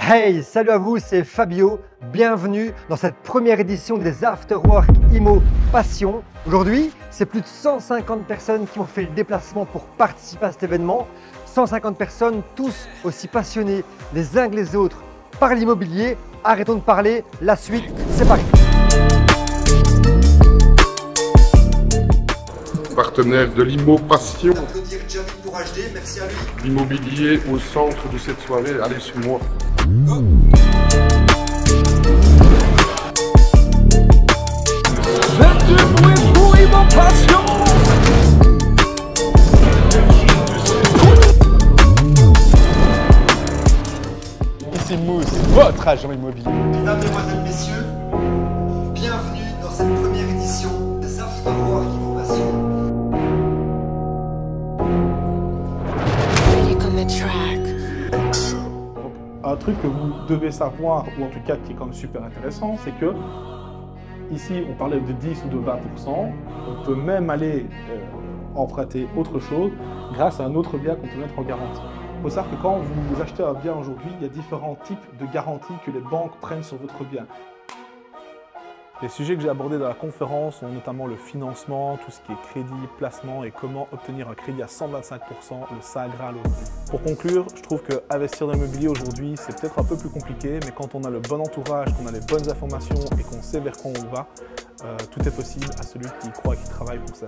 Hey, salut à vous, c'est Fabio. Bienvenue dans cette première édition des Afterwork Immo Passion. Aujourd'hui, c'est plus de 150 personnes qui ont fait le déplacement pour participer à cet événement. 150 personnes, tous aussi passionnés les uns que les autres par l'immobilier. Arrêtons de parler, la suite, c'est parti. Partenaire de l'Immo Passion. Applaudir Jamie pour HD, merci à lui. L'immobilier au centre de cette soirée, allez sur moi. Faites du bruit pour Immo Passion. Ici Mousse, votre agent immobilier. Mesdames, Mesdemoiselles, Messieurs, bienvenue dans cette première édition des Afterwork Immo Passion. Un truc que vous devez savoir, ou en tout cas qui est quand même super intéressant, c'est que ici on parlait de 10 ou de 20%, on peut même aller emprunter autre chose grâce à un autre bien qu'on peut mettre en garantie. Il faut savoir que quand vous achetez un bien aujourd'hui, il y a différents types de garanties que les banques prennent sur votre bien. Les sujets que j'ai abordés dans la conférence sont notamment le financement, tout ce qui est crédit, placement et comment obtenir un crédit à 125%, le Saint Graal aujourd'hui. Pour conclure, je trouve qu'investir dans l'immobilier aujourd'hui, c'est peut-être un peu plus compliqué, mais quand on a le bon entourage, qu'on a les bonnes informations et qu'on sait vers quoi on va, tout est possible à celui qui croit et qui travaille pour ça.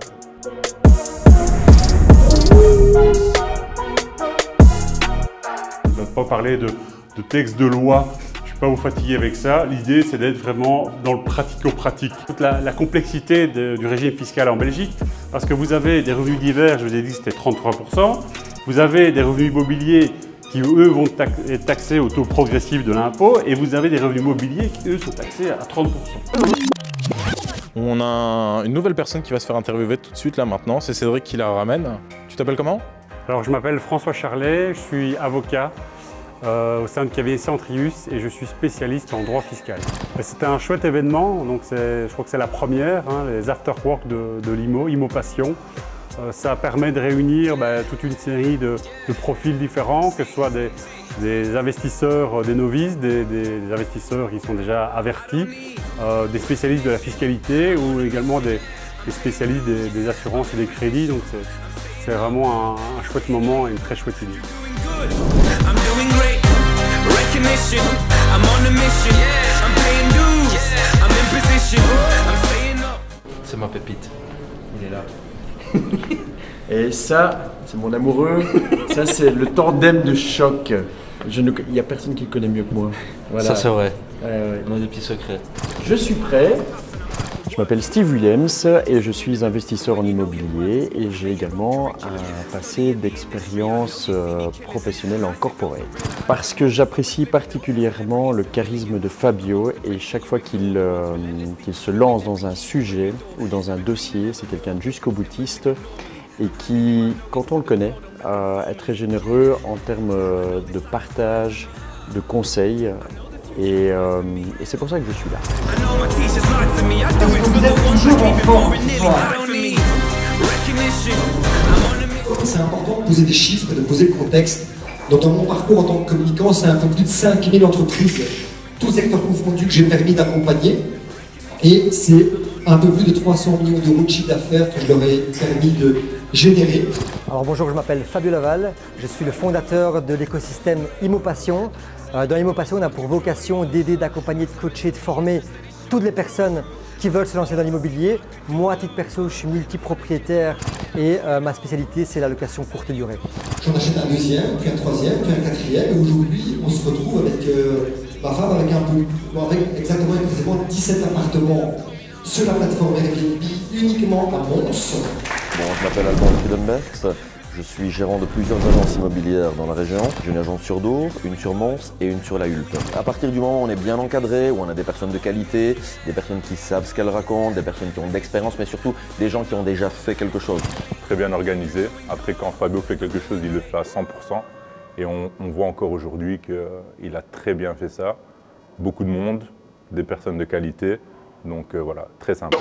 On ne va pas parler de texte de loi. Pas vous fatiguer avec ça. L'idée, c'est d'être vraiment dans le pratico-pratique. Toute la complexité du régime fiscal en Belgique, parce que vous avez des revenus divers, je vous ai dit que c'était 33%. Vous avez des revenus immobiliers qui, eux, vont être taxés au taux progressif de l'impôt, et vous avez des revenus mobiliers qui, eux, sont taxés à 30%. On a une nouvelle personne qui va se faire interviewer tout de suite, là, maintenant. C'est Cédric qui la ramène. Tu t'appelles comment? Alors, je m'appelle François Charlet, je suis avocat au sein de cabinet Centrius et je suis spécialiste en droit fiscal. C'était un chouette événement, donc je crois que c'est la première, hein, les afterwork de l'Immo, Immo Passion. Ça permet de réunir toute une série de profils différents, que ce soit des investisseurs, des novices, des investisseurs qui sont déjà avertis, des spécialistes de la fiscalité ou également des spécialistes des assurances et des crédits. Donc c'est vraiment un chouette moment et une très chouette idée. C'est ma pépite, il est là. Et ça, c'est mon amoureux, ça c'est le tandem de choc. Il n'y a personne qui le connaît mieux que moi. Voilà. Ça c'est vrai, ouais. on a des petits secrets. Je suis prêt. Je m'appelle Steve Williams et je suis investisseur en immobilier et j'ai également un passé d'expérience professionnelle en corporate. Parce que j'apprécie particulièrement le charisme de Fabio et chaque fois qu'il se lance dans un sujet ou dans un dossier, c'est quelqu'un de jusqu'au boutiste et qui, quand on le connaît, est très généreux en termes de partage, de conseils. Et c'est pour ça que je suis là. Vous êtes toujours en forme ce soir. C'est important de poser des chiffres, de poser le contexte. Donc dans mon parcours en tant que communicant, c'est un peu plus de 5000 entreprises, tous secteurs confondus, que j'ai permis d'accompagner. Et c'est un peu plus de 300 millions d'euros de chiffre d'affaires que je leur ai permis de générer. Alors bonjour, je m'appelle Fabio Laval, je suis le fondateur de l'écosystème Immo Passion. Dans Immo Passion, on a pour vocation d'aider, d'accompagner, de coacher, de former toutes les personnes qui veulent se lancer dans l'immobilier. Moi, à titre perso, je suis multipropriétaire et ma spécialité, c'est la location courte durée. J'en achète un deuxième, puis un troisième, puis un quatrième. Et aujourd'hui, on se retrouve avec ma femme avec exactement 17 appartements sur la plateforme Airbnb uniquement à Mons. Bon, je m'appelle Alban Friedenbergs, je suis gérant de plusieurs agences immobilières dans la région. J'ai une agence sur Dour, une sur Mons et une sur la Hulpe. À partir du moment où on est bien encadré, où on a des personnes de qualité, des personnes qui savent ce qu'elles racontent, des personnes qui ont de l'expérience, mais surtout des gens qui ont déjà fait quelque chose. Très bien organisé. Après, quand Fabio fait quelque chose, il le fait à 100%. Et on voit encore aujourd'hui qu'il a très bien fait ça. Beaucoup de monde, des personnes de qualité. Donc voilà, très sympa.